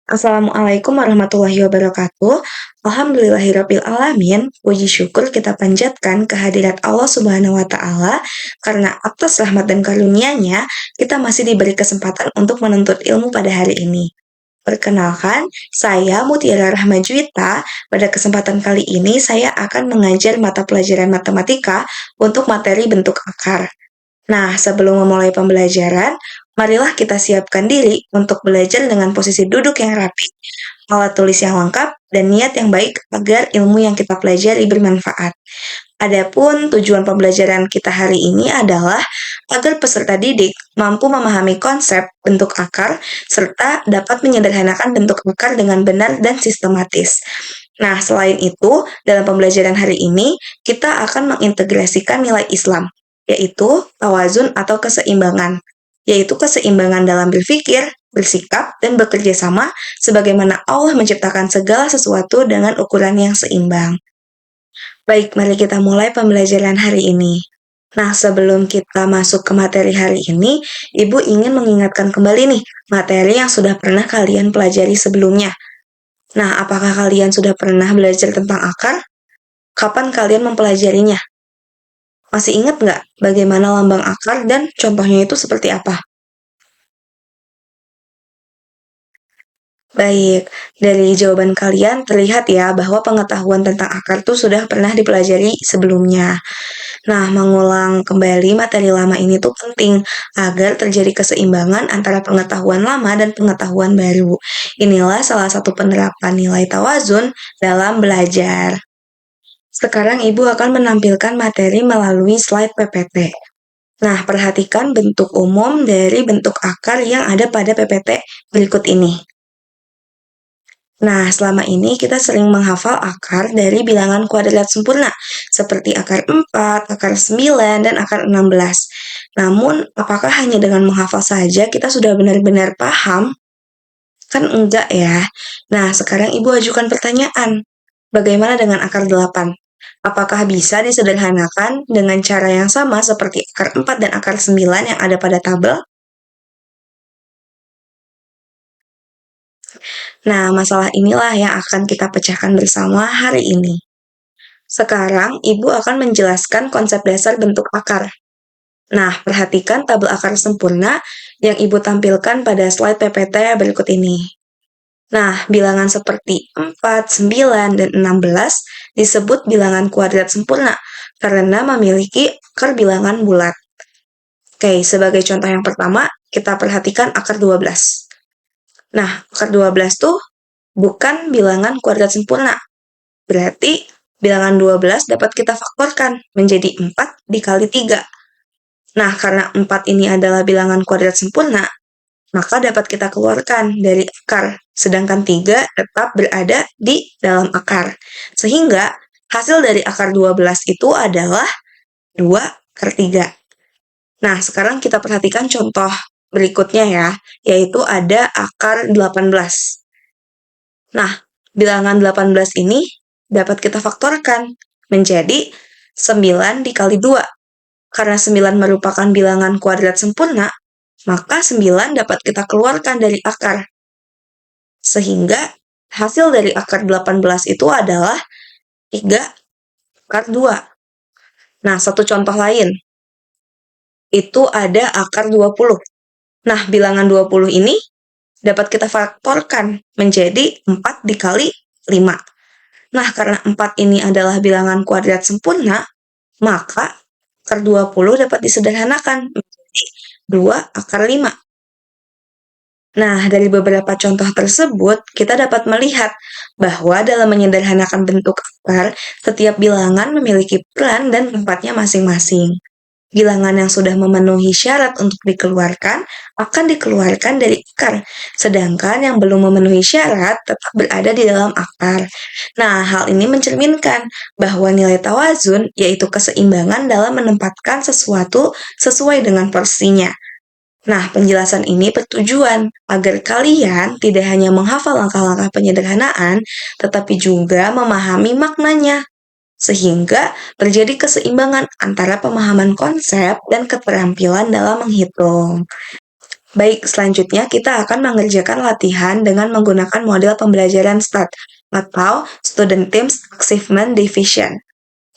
Assalamualaikum warahmatullahi wabarakatuh. Alhamdulillahirabbil alamin. Puji syukur kita panjatkan kehadirat Allah Subhanahu wa taala karena atas rahmat dan karunia-Nya kita masih diberi kesempatan untuk menuntut ilmu pada hari ini. Perkenalkan, saya Mutiara Rahma Juwita. Pada kesempatan kali ini saya akan mengajar mata pelajaran matematika untuk materi bentuk akar. Nah, sebelum memulai pembelajaran, marilah kita siapkan diri untuk belajar dengan posisi duduk yang rapi, alat tulis yang lengkap, dan niat yang baik agar ilmu yang kita pelajari bermanfaat. Adapun tujuan pembelajaran kita hari ini adalah agar peserta didik mampu memahami konsep bentuk akar serta dapat menyederhanakan bentuk akar dengan benar dan sistematis. Nah, selain itu, dalam pembelajaran hari ini, kita akan mengintegrasikan nilai Islam, yaitu tawazun atau keseimbangan, yaitu keseimbangan dalam berpikir, bersikap, dan bekerja sama sebagaimana Allah menciptakan segala sesuatu dengan ukuran yang seimbang. Baik, mari kita mulai pembelajaran hari ini. Nah, sebelum kita masuk ke materi hari ini, Ibu ingin mengingatkan kembali nih materi yang sudah pernah kalian pelajari sebelumnya. Nah, apakah kalian sudah pernah belajar tentang akar? Kapan kalian mempelajarinya? Masih ingat nggak bagaimana lambang akar dan contohnya itu seperti apa? Baik, dari jawaban kalian terlihat ya bahwa pengetahuan tentang akar itu sudah pernah dipelajari sebelumnya. Nah, mengulang kembali materi lama ini tuh penting agar terjadi keseimbangan antara pengetahuan lama dan pengetahuan baru. Inilah salah satu penerapan nilai tawazun dalam belajar. Sekarang Ibu akan menampilkan materi melalui slide PPT. Nah, perhatikan bentuk umum dari bentuk akar yang ada pada PPT berikut ini. Nah, selama ini kita sering menghafal akar dari bilangan kuadrat sempurna, seperti akar 4, akar 9, dan akar 16. Namun, apakah hanya dengan menghafal saja kita sudah benar-benar paham? Kan enggak ya. Nah, sekarang Ibu ajukan pertanyaan. Bagaimana dengan akar 8? Apakah bisa disederhanakan dengan cara yang sama seperti akar 4 dan akar 9 yang ada pada tabel? Nah, masalah inilah yang akan kita pecahkan bersama hari ini. Sekarang, Ibu akan menjelaskan konsep dasar bentuk akar. Nah, perhatikan tabel akar sempurna yang Ibu tampilkan pada slide PPT berikut ini. Nah, bilangan seperti 4, 9, dan 16 disebut bilangan kuadrat sempurna karena memiliki akar bilangan bulat. Oke, sebagai contoh yang pertama, kita perhatikan akar 12. Nah, akar 12 tuh bukan bilangan kuadrat sempurna. Berarti bilangan 12 dapat kita faktorkan menjadi 4 dikali 3. Nah, karena 4 ini adalah bilangan kuadrat sempurna, maka dapat kita keluarkan dari akar, sedangkan 3 tetap berada di dalam akar. Sehingga hasil dari akar 12 itu adalah 2 akar 3. Nah, sekarang kita perhatikan contoh berikutnya ya, yaitu ada akar 18. Nah, bilangan 18 ini dapat kita faktorkan menjadi 9 dikali 2. Karena 9 merupakan bilangan kuadrat sempurna, maka 9 dapat kita keluarkan dari akar. Sehingga hasil dari akar 18 itu adalah 3 akar 2. Nah, satu contoh lain, itu ada akar 20. Nah, bilangan 20 ini dapat kita faktorkan menjadi 4 dikali 5. Nah, karena 4 ini adalah bilangan kuadrat sempurna, maka akar 20 dapat disederhanakan menjadi 2 akar 5. Nah, dari beberapa contoh tersebut, kita dapat melihat bahwa dalam menyederhanakan bentuk akar, setiap bilangan memiliki peran dan tempatnya masing-masing. Bilangan yang sudah memenuhi syarat untuk dikeluarkan akan dikeluarkan dari akar, sedangkan yang belum memenuhi syarat tetap berada di dalam akar. Nah, hal ini mencerminkan bahwa nilai tawazun yaitu keseimbangan dalam menempatkan sesuatu sesuai dengan porsinya. Nah, penjelasan ini bertujuan agar kalian tidak hanya menghafal langkah-langkah penyederhanaan, tetapi juga memahami maknanya sehingga terjadi keseimbangan antara pemahaman konsep dan keterampilan dalam menghitung. Baik, selanjutnya kita akan mengerjakan latihan dengan menggunakan model pembelajaran START atau Student Teams Achievement Division.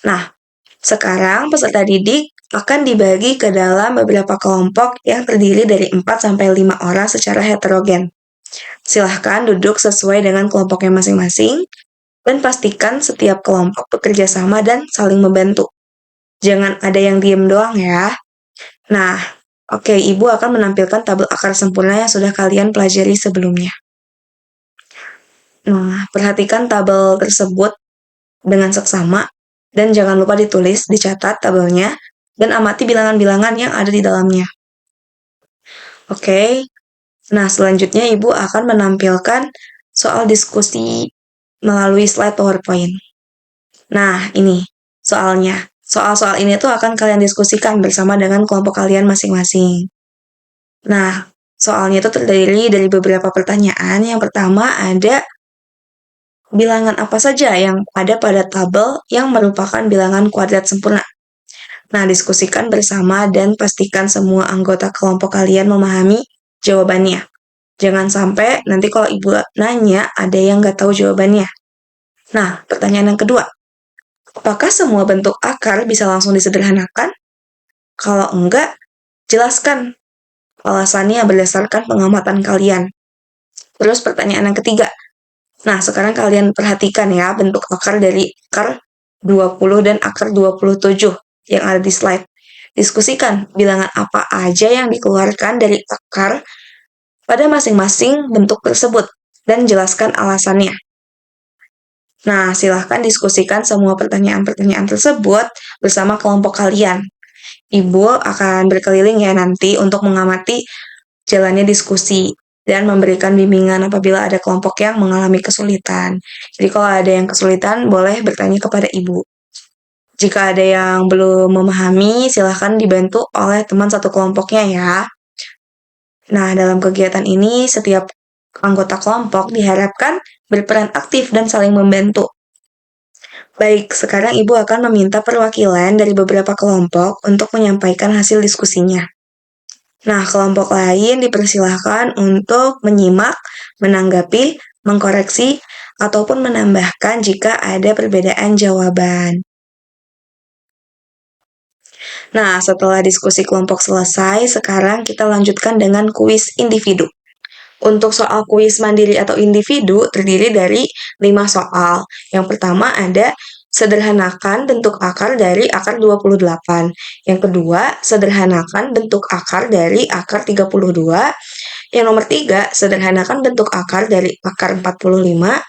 Nah, sekarang peserta didik akan dibagi ke dalam beberapa kelompok yang terdiri dari 4-5 orang secara heterogen. Silahkan duduk sesuai dengan kelompoknya masing-masing dan pastikan setiap kelompok bekerja sama dan saling membantu. Jangan ada yang diem doang ya. Nah, oke, Ibu akan menampilkan tabel akar sempurna yang sudah kalian pelajari sebelumnya. Nah, perhatikan tabel tersebut dengan seksama dan jangan lupa ditulis, dicatat tabelnya, dan amati bilangan-bilangan yang ada di dalamnya. Oke, nah selanjutnya Ibu akan menampilkan soal diskusi melalui slide PowerPoint. Nah, ini soalnya. Soal-soal ini tuh akan kalian diskusikan bersama dengan kelompok kalian masing-masing. Nah, soalnya itu terdiri dari beberapa pertanyaan. Yang pertama ada bilangan apa saja yang ada pada tabel yang merupakan bilangan kuadrat sempurna. Nah, diskusikan bersama dan pastikan semua anggota kelompok kalian memahami jawabannya. Jangan sampai nanti kalau Ibu nanya ada yang nggak tahu jawabannya. Nah, pertanyaan yang kedua. Apakah semua bentuk akar bisa langsung disederhanakan? Kalau enggak, jelaskan alasannya berdasarkan pengamatan kalian. Terus pertanyaan yang ketiga. Nah, sekarang kalian perhatikan ya bentuk akar dari akar 20 dan akar 27 yang ada di slide. Diskusikan bilangan apa aja yang dikeluarkan dari akar pada masing-masing bentuk tersebut dan jelaskan alasannya. Nah, silahkan diskusikan semua pertanyaan-pertanyaan tersebut bersama kelompok kalian. Ibu akan berkeliling ya nanti untuk mengamati jalannya diskusi dan memberikan bimbingan apabila ada kelompok yang mengalami kesulitan. Jadi kalau ada yang kesulitan, boleh bertanya kepada Ibu. Jika ada yang belum memahami, silahkan dibantu oleh teman satu kelompoknya ya. Nah, dalam kegiatan ini, setiap anggota kelompok diharapkan berperan aktif dan saling membantu. Baik, sekarang Ibu akan meminta perwakilan dari beberapa kelompok untuk menyampaikan hasil diskusinya. Nah, kelompok lain dipersilahkan untuk menyimak, menanggapi, mengkoreksi, ataupun menambahkan jika ada perbedaan jawaban. Nah, setelah diskusi kelompok selesai, sekarang kita lanjutkan dengan kuis individu. Untuk soal kuis mandiri atau individu terdiri dari 5 soal. Yang pertama ada sederhanakan bentuk akar dari akar 28. Yang kedua, sederhanakan bentuk akar dari akar 32. Yang nomor 3, sederhanakan bentuk akar dari akar 45.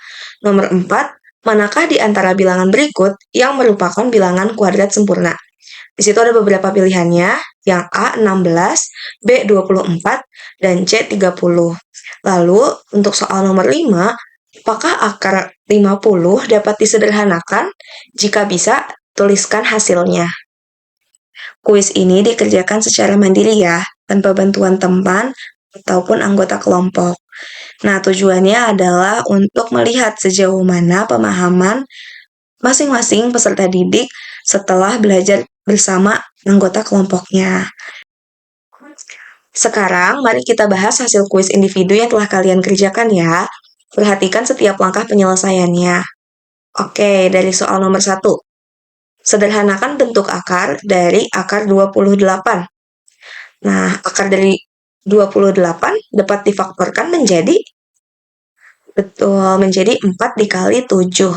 Nomor 4, manakah di antara bilangan berikut yang merupakan bilangan kuadrat sempurna? Di situ ada beberapa pilihannya, yang A 16, B 24, dan C 30. Lalu, untuk soal nomor 5, apakah akar 50 dapat disederhanakan? Jika bisa, tuliskan hasilnya. Kuis ini dikerjakan secara mandiri ya, tanpa bantuan teman ataupun anggota kelompok. Nah, tujuannya adalah untuk melihat sejauh mana pemahaman masing-masing peserta didik setelah belajar bersama anggota kelompoknya. Sekarang, mari kita bahas hasil kuis individu yang telah kalian kerjakan ya. Perhatikan setiap langkah penyelesaiannya. Oke, dari soal nomor 1. Sederhanakan bentuk akar dari akar 28. Nah, akar dari 28 dapat difaktorkan menjadi 4 dikali 7.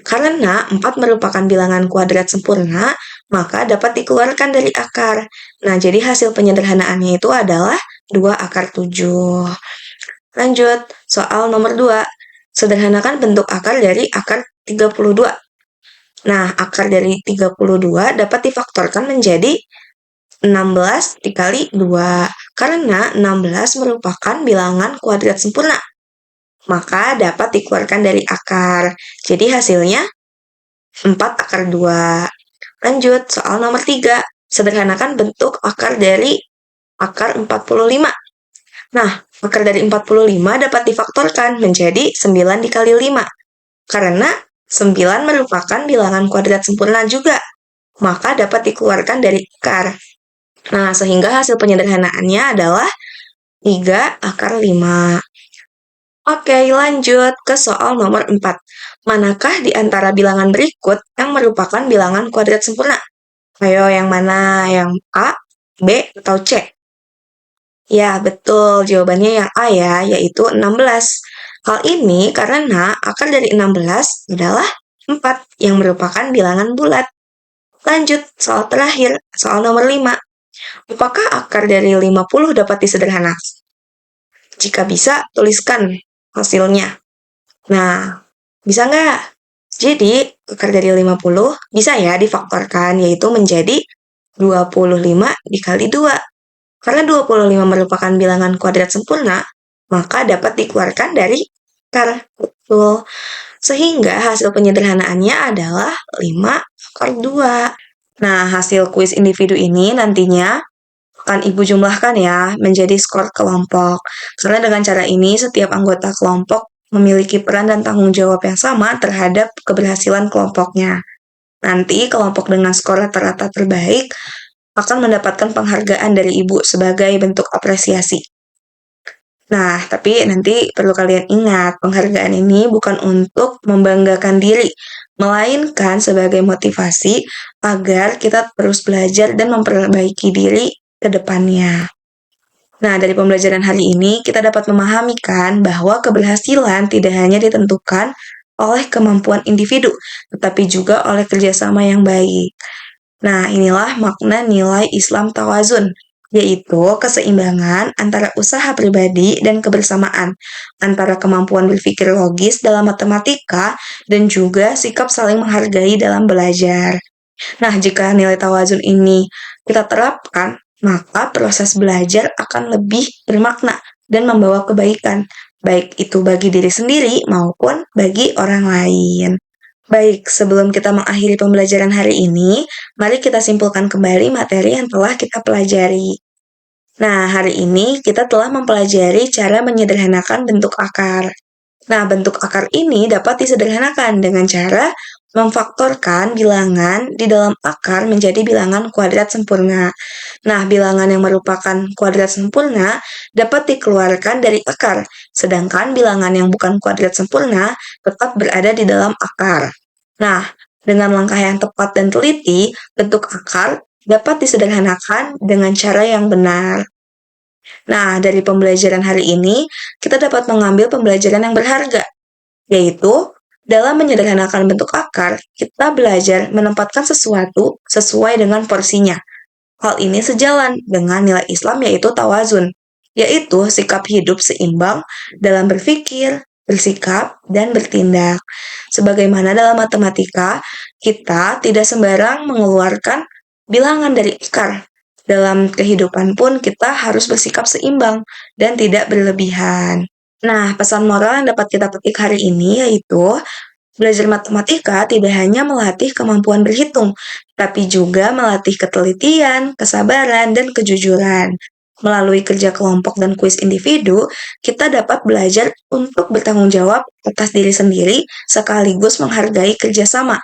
Karena 4 merupakan bilangan kuadrat sempurna, maka dapat dikeluarkan dari akar. Nah, jadi hasil penyederhanaannya itu adalah 2 akar 7. Lanjut, soal nomor 2. Sederhanakan bentuk akar dari akar 32. Nah, akar dari 32 dapat difaktorkan menjadi 16 dikali 2. Karena 16 merupakan bilangan kuadrat sempurna, maka dapat dikeluarkan dari akar. Jadi hasilnya 4 akar 2. Lanjut, soal nomor 3. Sederhanakan bentuk akar dari akar 45. Nah, akar dari 45 dapat difaktorkan menjadi 9 dikali 5. Karena 9 merupakan bilangan kuadrat sempurna juga, maka dapat dikeluarkan dari akar. Nah, sehingga hasil penyederhanaannya adalah 3 akar 5. Oke, lanjut ke soal nomor 4. Manakah di antara bilangan berikut yang merupakan bilangan kuadrat sempurna? Ayo, yang mana? Yang A, B, atau C? Ya, betul. Jawabannya yang A ya, yaitu 16. Hal ini karena akar dari 16 adalah 4 yang merupakan bilangan bulat. Lanjut, soal terakhir, soal nomor 5. Apakah akar dari 50 dapat disederhanakan? Jika bisa, tuliskan hasilnya. Nah, bisa nggak? Jadi, akar dari 50 bisa ya difaktorkan, yaitu menjadi 25 dikali 2. Karena 25 merupakan bilangan kuadrat sempurna, maka dapat dikeluarkan dari akar. Betul. Sehingga hasil penyederhanaannya adalah 5 akar 2. Nah, hasil kuis individu ini nantinya akan Ibu jumlahkan ya menjadi skor kelompok. Karena dengan cara ini setiap anggota kelompok memiliki peran dan tanggung jawab yang sama terhadap keberhasilan kelompoknya. Nanti kelompok dengan skor rata-rata terbaik akan mendapatkan penghargaan dari Ibu sebagai bentuk apresiasi. Nah, tapi nanti perlu kalian ingat, penghargaan ini bukan untuk membanggakan diri, melainkan sebagai motivasi agar kita terus belajar dan memperbaiki diri ke depannya. Nah, dari pembelajaran hari ini, kita dapat memahami kan bahwa keberhasilan tidak hanya ditentukan oleh kemampuan individu, tetapi juga oleh kerjasama yang baik. Nah, inilah makna nilai Islam tawazun, yaitu keseimbangan antara usaha pribadi dan kebersamaan, antara kemampuan berpikir logis dalam matematika dan juga sikap saling menghargai dalam belajar. Nah, jika nilai tawazun ini kita terapkan, maka proses belajar akan lebih bermakna dan membawa kebaikan, baik itu bagi diri sendiri maupun bagi orang lain. Baik, sebelum kita mengakhiri pembelajaran hari ini, mari kita simpulkan kembali materi yang telah kita pelajari. Nah, hari ini kita telah mempelajari cara menyederhanakan bentuk akar. Nah, bentuk akar ini dapat disederhanakan dengan cara memfaktorkan bilangan di dalam akar menjadi bilangan kuadrat sempurna. Nah, bilangan yang merupakan kuadrat sempurna dapat dikeluarkan dari akar, sedangkan bilangan yang bukan kuadrat sempurna tetap berada di dalam akar. Nah, dengan langkah yang tepat dan teliti, bentuk akar dapat disederhanakan dengan cara yang benar. Nah, dari pembelajaran hari ini, kita dapat mengambil pembelajaran yang berharga, yaitu dalam menyederhanakan bentuk akar, kita belajar menempatkan sesuatu sesuai dengan porsinya. Hal ini sejalan dengan nilai Islam yaitu tawazun, yaitu sikap hidup seimbang dalam berpikir, bersikap, dan bertindak. Sebagaimana dalam matematika, kita tidak sembarang mengeluarkan bilangan dari akar. Dalam kehidupan pun kita harus bersikap seimbang dan tidak berlebihan. Nah, pesan moral yang dapat kita petik hari ini yaitu belajar matematika tidak hanya melatih kemampuan berhitung, tapi juga melatih ketelitian, kesabaran, dan kejujuran. Melalui kerja kelompok dan kuis individu, kita dapat belajar untuk bertanggung jawab atas diri sendiri sekaligus menghargai kerjasama.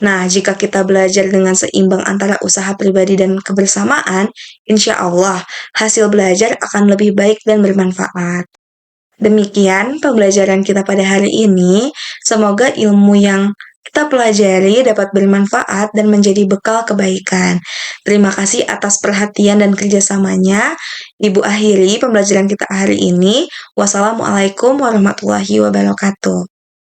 Nah, jika kita belajar dengan seimbang antara usaha pribadi dan kebersamaan, insya Allah hasil belajar akan lebih baik dan bermanfaat. Demikian pembelajaran kita pada hari ini. Semoga ilmu yang kita pelajari dapat bermanfaat dan menjadi bekal kebaikan. Terima kasih atas perhatian dan kerjasamanya. Ibu akhiri pembelajaran kita hari ini. Wassalamualaikum warahmatullahi wabarakatuh.